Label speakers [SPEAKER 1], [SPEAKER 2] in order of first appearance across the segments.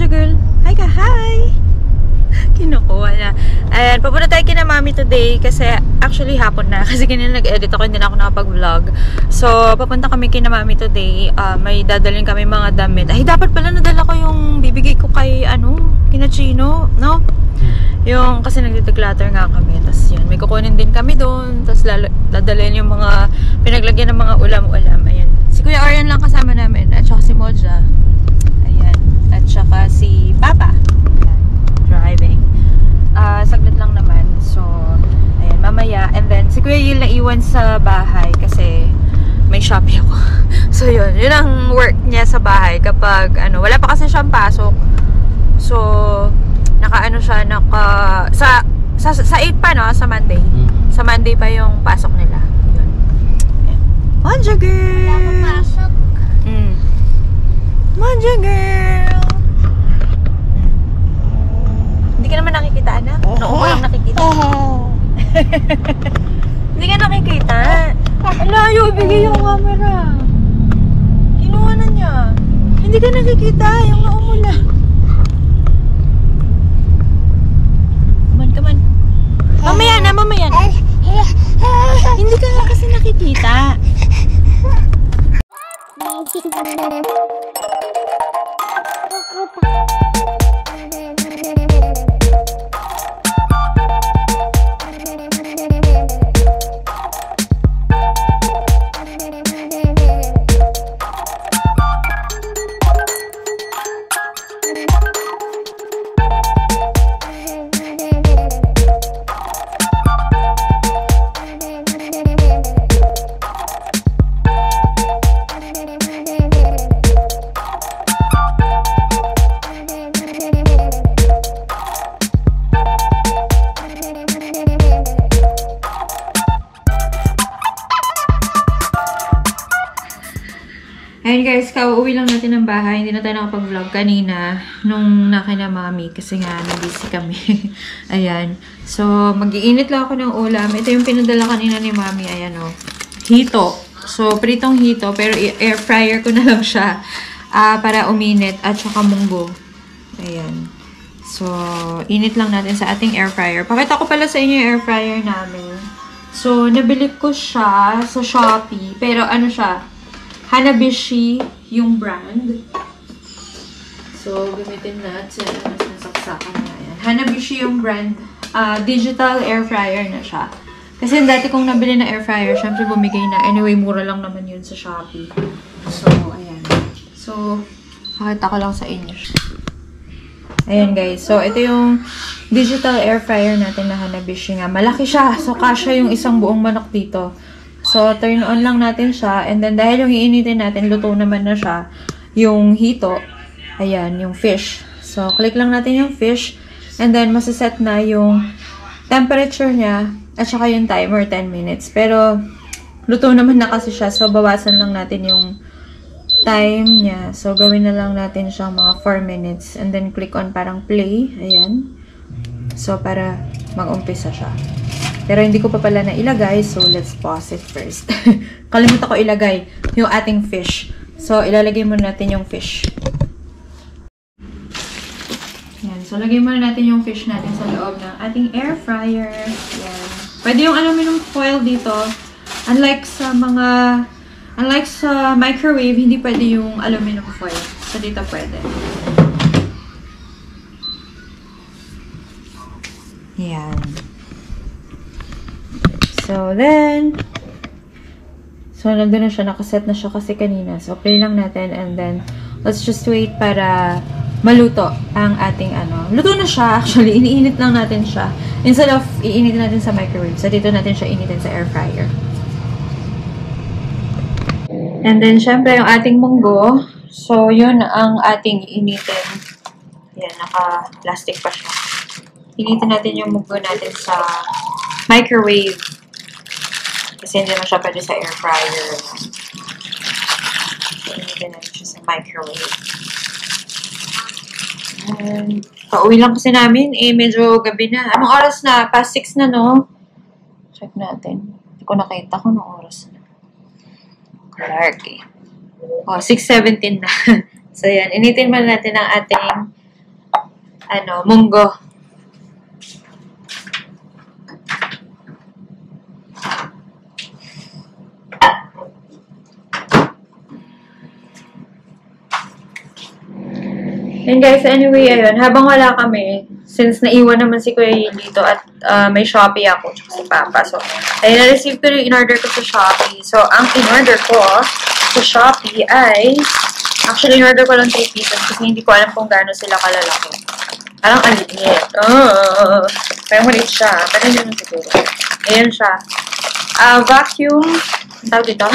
[SPEAKER 1] Monja girl. Hi ka, hi! Kinukuha na. Ayan, papunta tayo kina mami today kasi actually hapon na. Kasi kanina nag-edit ako, hindi na ako nakapag-vlog. So, papunta kami kina mami today. May dadalhin kami mga damit. Ay, dapat pala nadala ko yung bibigay ko kay, kina Chino, no? Yung, kasi nagde-declutter nga kami. Tapos yun, may kukunin din kami doon. Tapos dadalhin yung mga pinaglagyan ng mga ulam-ulam. Ayan. Si Kuya Orion lang kasama namin. At saka si Moja. Ayan. At saka si Papa. Driving. Saglit lang naman. So, ayan, mamaya. And then, si Kuya Yil naiwan sa bahay kasi may Shopee ako. So, yun. Yun ang work niya sa bahay kapag, wala pa kasi siyang pasok. So, siya, sa 8 pa, no? Sa Monday. Sa Monday pa yung pasok nila. Yun. Ayan. Monja girl!
[SPEAKER 2] Wala pa pasok.
[SPEAKER 1] Monja girl! Hindi ka naman nakikita, anak? Noong ko lang nakikita. Hindi ka nakikita. Alayo, ibigay yung camera. Kinuha na niya. Hindi ka nakikita. Yung noong mo lang. Come on. Mamaya na, mamaya na. Hindi ka na kasi nakikita. Ayun guys, kauuwi lang natin ng bahay. Hindi na tayo nakapag-vlog kanina nung nakina mami kasi nga busy kami. Ayan. So, mag-iinit lang ako ng ulam. Ito yung pinadala kanina ni mami. Ayan o. Hito. So, pritong hito pero air fryer ko na lang siya para uminit at saka munggo. Ayan. So, init lang natin sa ating air fryer. Pakita ko pala sa inyo yung air fryer namin. So, nabili ko siya sa Shopee. Pero siya? Hanabishi yung brand. So, gamitin natin. Nasaksakan na yan. Hanabishi yung brand. Digital air fryer na siya. Kasi dati kong nabili na air fryer, syempre bumigay na. Anyway, mura lang naman yun sa Shopee. So, ayan. So, pakita ko lang sa inyo. Ayan guys. So, ito yung digital air fryer natin na Hanabishi nga. Malaki siya. So, kasya yung isang buong manok dito. So, turn on lang natin siya. And then, dahil yung iinitin natin, luto naman na siya. Yung hito. Ayan, yung fish. So, click lang natin yung fish. And then, masaset na yung temperature niya. At saka yung timer, 10 minutes. Pero, luto naman na kasi siya. So, bawasan lang natin yung time niya. So, gawin na lang natin siyang mga 4 minutes. And then, click on parang play. Ayan. So, para mag-umpisa siya. Pero hindi ko pa pala na ilagay, so let's pause it first. Kalimutan ko ilagay yung ating fish. So, ilalagay muna natin yung fish. Yan. So, lagay muna natin yung fish natin sa loob ng ating air fryer. Yan. Pwede yung aluminum foil dito. Unlike sa microwave, hindi pwede yung aluminum foil. So, dito pwede. Yan. So, then, nandun na siya. Nakaset na siya kasi kanina. So, play lang natin. And then, let's just wait para maluto ang ating Luto na siya, actually. Iniinit lang natin siya. Instead of iinitin natin sa microwave. So, dito natin siya initin sa air fryer. And then, syempre, yung ating munggo. So, yun ang ating iinitin. Yan, naka-plastic pa siya. Initin natin yung munggo natin sa microwave. Kasi hindi naman siya pwede sa air fryer. So, initin natin siya sa microwave. And, pauwi lang kasi namin. Medyo gabi na. Anong oras na? Past 6 na, no? Check natin. Hindi ko nakita kung anong oras na. Clark, eh. 6:17 na. So, yan. Initin man natin ang ating munggo. And guys, anyway, ayun, habang wala kami, since naiwan naman si Kuya Yin dito at may Shopee ako, tsaka si Papa. So, ayun, na-receive ko yung in-order ko sa Shopee. So, ang in-order ko sa Shopee ay, actually, in-order ko lang 3 pieces kasi hindi ko alam kung gaano sila kalalaki. Parang aliit. Parang maliit siya. Pero hindi naman siguro. Ayan siya. Vacuum, tawag dito?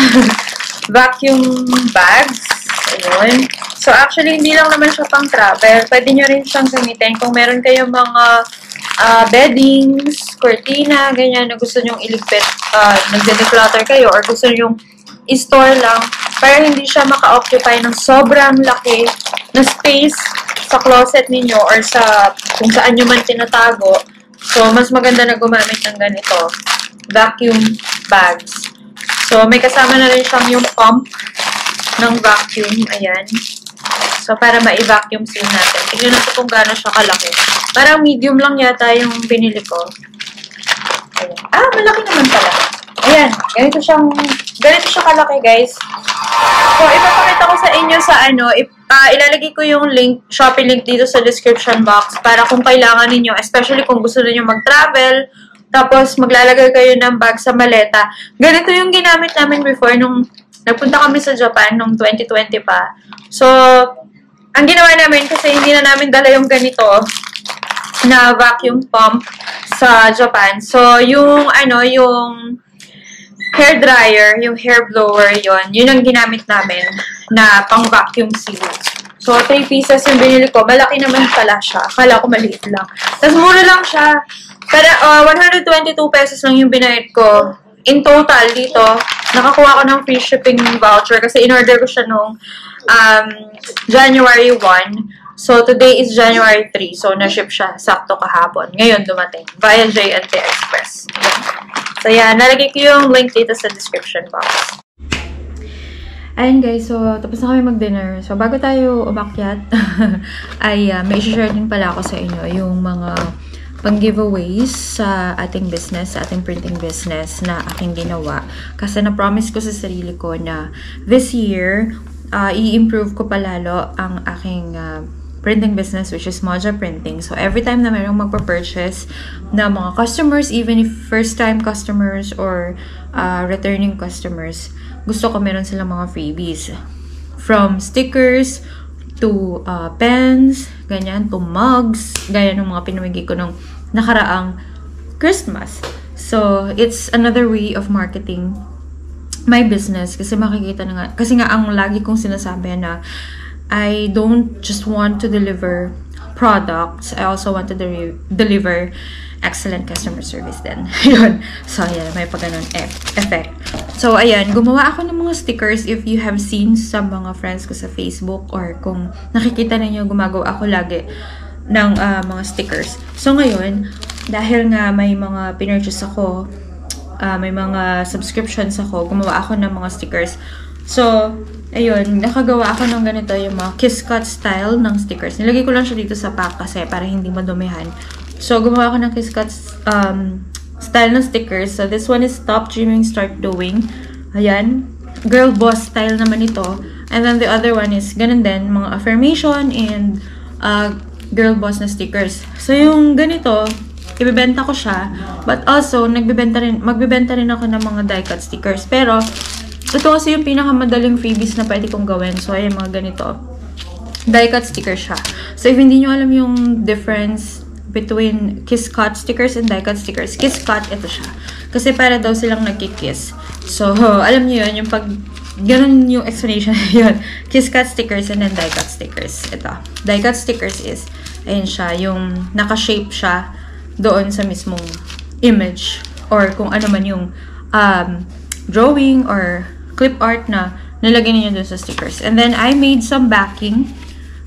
[SPEAKER 1] Vacuum bags. Ayun. So, actually, hindi lang naman siya pang travel. Pwede nyo rin siyang gamitin kung meron kayong mga beddings, cortina, ganyan, na gusto nyong iligpit, nagde-declutter kayo, or gusto nyong i-store lang para hindi siya maka-occupy ng sobrang laki na space sa closet ninyo or sa kung saan nyo man tinatago. So, mas maganda na gumamit ng ganito. Vacuum bags. So, may kasama na rin siyang yung pump ng vacuum. Ayan. So, para ma-vacuum seal natin. Tignan natin kung gaano siya kalaki. Parang medium lang yata yung binili ko. Ayan. Malaki naman pala. Ayan. Ganito siya kalaki, guys. So, ipapakita ko sa inyo sa ilalagay ko yung link, Shopee link dito sa description box para kung kailangan ninyo, especially kung gusto niyo mag-travel, tapos maglalagay kayo ng bag sa maleta. Ganito yung ginamit namin before nung nagpunta kami sa Japan nung 2020 pa. So, ang ginawa namin kasi hindi na namin dala yung ganito na vacuum pump sa Japan. So, yung hair dryer, yung hair blower, yun ang ginamit namin na pang vacuum seal. So, 3 pieces yung binili ko. Malaki naman pala siya. Akala ko maliit lang. Tapos, mura lang siya. Pero, 122 pesos lang yung binayad ko. In total, dito, nakakuha ko ng free shipping voucher kasi in-order ko siya nung January 1. So, today is January 3. So, na-ship siya sakto kahapon. Ngayon, dumating. Via J&T Express. So, yan. Nalagay ko yung link dito sa description box. Ayun guys, so tapos na kami mag-dinner. So bago tayo umakyat, ay may share din pala ako sa inyo yung mga pang-giveaways sa ating business, sa ating printing business na aking ginawa. Kasi na-promise ko sa sarili ko na this year, i-improve ko palalo ang aking printing business, which is Moja Printing. So every time na mayroong magpa-purchase na mga customers, even if first-time customers or returning customers, gusto ko meron silang mga freebies. From stickers to pens, ganyan, to mugs, ganyan ng mga pinamigay ko nung nakaraang Christmas. So, it's another way of marketing my business. Kasi makikita na nga, kasi nga ang lagi kong sinasabi na I don't just want to deliver products, I also want to deliver excellent customer service din. Yun. So, ayan, may pa ganun effect. So, ayan, gumawa ako ng mga stickers if you have seen sa mga friends ko sa Facebook or kung nakikita ninyo, gumagawa ako lagi ng mga stickers. So, ngayon, dahil nga may mga pinurchase ako, may mga subscriptions ako, gumawa ako ng mga stickers. So, ayun, nakagawa ako ng ganito yung mga kiss cut style ng stickers. Nilagay ko lang siya dito sa pack kasi para hindi madumihan. So, gumawa ako ng kiss cut style ng stickers. So, this one is Stop Dreaming, Start Doing. Ayan. Girl boss style naman ito. And then the other one is ganun din, mga affirmation and girl boss na stickers. So, yung ganito, ibebenta ko siya. But also, magbebenta rin ako ng mga die cut stickers. Pero, ito kasi yung pinakamadaling freebies na pwede kong gawin. So, ayan, mga ganito. Die cut stickers siya. So, if hindi nyo alam yung difference between kiss cut stickers and die cut stickers, kiss cut, ito siya. Kasi para daw silang nagkikiss. So, alam nyo yun, yung pag ganun yung explanation yun. Kiss cut stickers and then die cut stickers. Ito. Die cut stickers is, ayun siya, yung naka-shape siya doon sa mismong image or kung ano man yung drawing or clip art na nilagay niyo doon sa stickers. And then, I made some backing.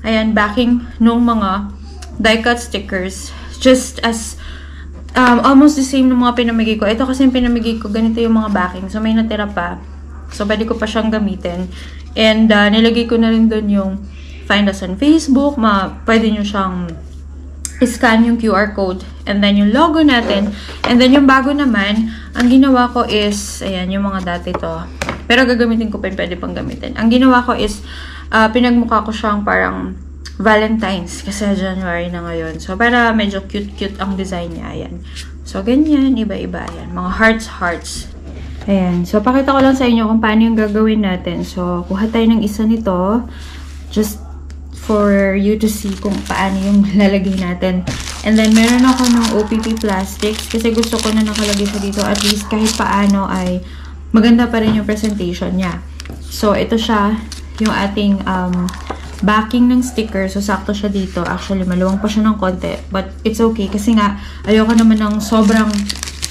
[SPEAKER 1] Ayan, backing nung mga die-cut stickers. Just as, almost the same ng mga pinamigay ko. Ito kasi yung pinamigay ko, ganito yung mga backing. So, may natira pa. So, pwede ko pa siyang gamitin. And, nilagay ko na rin doon yung find us on Facebook. Pwede nyo siyang scan yung QR code, and then yung logo natin, and then yung bago naman, ang ginawa ko is, ayan, yung mga dati to. Pero gagamitin ko pa, pwede pang gamitin. Ang ginawa ko is, pinagmukha ko siyang parang Valentine's, kasi January na ngayon. So, para medyo cute-cute ang design niya, ayan. So, ganyan, iba-iba, ayan. Mga hearts. Ayan. So, pakita ko lang sa inyo kung paano yung gagawin natin. So, kuha tayo ng isa nito, just for you to see kung paano yung lalagay natin. And then, meron ako ng OPP plastics kasi gusto ko na nakalagay sa dito. At least, kahit paano ay maganda pa rin yung presentation niya. So, ito siya, yung ating backing ng sticker. So, sakto siya dito. Actually, maluwang pa siya ng konti. But, it's okay kasi nga, ayoko naman ng sobrang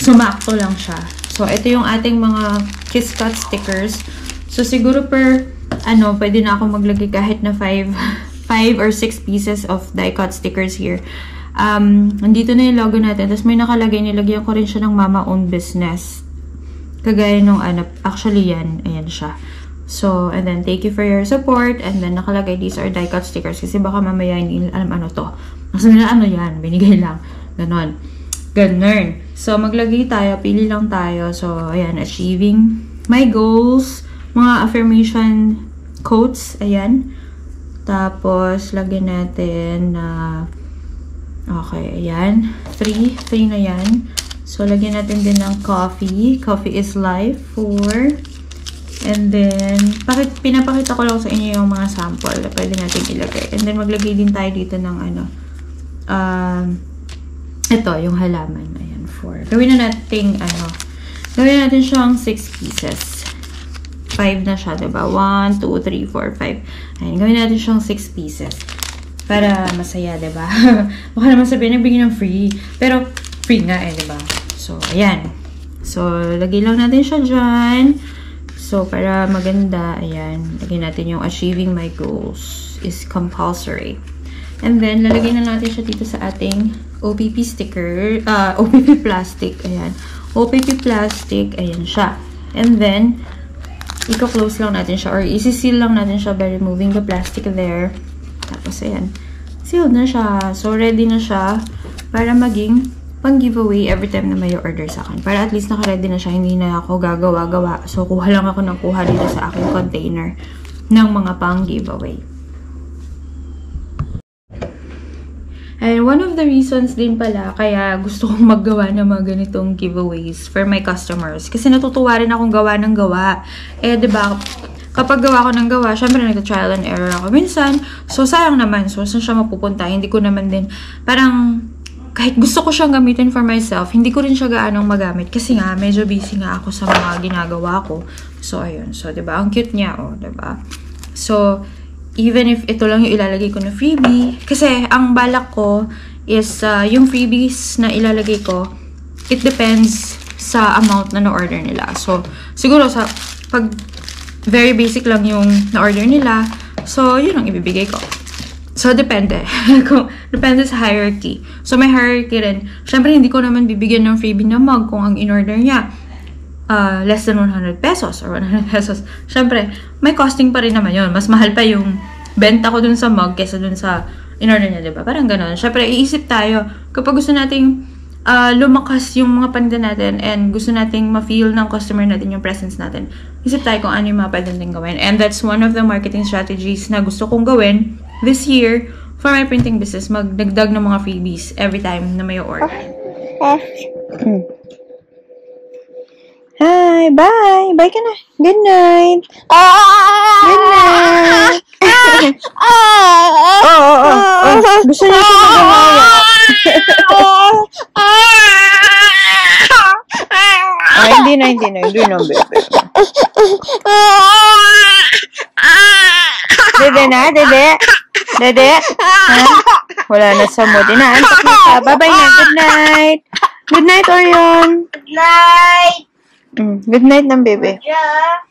[SPEAKER 1] sumakto lang siya. So, ito yung ating mga Kiss Cut stickers. So, siguro pwede na ako maglagay kahit na 5 or 6 pieces of die-cut stickers here. Nandito na yung logo natin. Tapos may nakalagay, nilagyan ko rin siya ng mama-owned business. Kagaya nung actually yan. Ayan siya. So, and then, thank you for your support. And then, nakalagay, these are die-cut stickers. Kasi baka mamaya hindi alam ano to. Kasi nila ano yan. Binigay lang. Ganon. So, maglagay tayo. Pili lang tayo. So, ayan. Achieving my goals. Mga affirmation quotes. Ayan. Tapos, lagyan natin na okay, ayan. 3 na yan. So, lagyan natin din ng coffee. Coffee is life. 4. And then, pinapakita ko lang sa inyo yung mga sample na pwede natin ilagay. And then, maglagay din tayo dito ng ito, yung halaman. Ayan, 4. Gawin na natin siyang 6 pieces. 5 na siya, diba? 1, 2, 3, 4, 5. Ayan, gawin natin siyang 6 pieces. Para masaya, diba? Baka naman sabihin, nagbigay ng free. Pero, free nga diba? So, ayan. So, lagay lang natin siya dyan. So, para maganda, ayan. Lagay natin yung achieving my goals is compulsory. And then, lalagay na natin siya dito sa ating OPP sticker. OPP plastic. Ayan. OPP plastic. Ayan siya. And then, i-close lang natin siya or isi-seal lang natin siya by removing the plastic there. Tapos, ayan. Sealed na siya. So, ready na siya para maging pang-giveaway every time na may order sa akin. Para at least naka-ready na siya. Hindi na ako gagawa-gawa. So, kuha lang ako ng kuha dito sa aking container ng mga pang-giveaway. And one of the reasons din pala kaya gusto kong maggawa ng mga ganitong giveaways for my customers. Kasi natutuwa rin akong gawa ng gawa. Diba, kapag gawa ko ng gawa, syempre nagta-trial and error ako minsan. So, sayang naman. So, saan siya mapupunta? Hindi ko naman din, parang, kahit gusto ko siyang gamitin for myself, hindi ko rin siya gaanong magamit. Kasi nga, medyo busy nga ako sa mga ginagawa ko. So, ayun. So, diba, ang cute niya, diba? So, even if ito lang yung ilalagay ko na freebie, kasi ang balak ko is yung freebies na ilalagay ko, it depends sa amount na na-order nila. So, siguro pag very basic lang yung na-order nila, so, yun ang ibibigay ko. So, depende. Depende sa hierarchy. So, may hierarchy rin. Siyempre, hindi ko naman bibigyan ng freebie na mug kung ang in-order niya less than 100 pesos or 100 pesos. Siyempre, may costing pa rin naman yun. Mas mahal pa yung benta ko dun sa mug kesa dun sa in-order niya, diba? Parang ganon. Siyempre, iisip tayo kapag gusto nating lumakas yung mga paninda natin and gusto nating ma-feel ng customer natin yung presence natin. Isip tayo kung ano yung mga pwede natin gawin. And that's one of the marketing strategies na gusto kong gawin this year for my printing business. Magdagdag ng mga freebies every time na may order. Hi, bye. Bye ka na. Good night. Good night. Gusto niyo ko magawaya. Hindi na, baby. Dede. Wala na sa mood. Inaantok na ka. Bye-bye na. Good night. Good night, Orion.
[SPEAKER 2] Good night.
[SPEAKER 1] Good night ng bebe.
[SPEAKER 2] Yeah.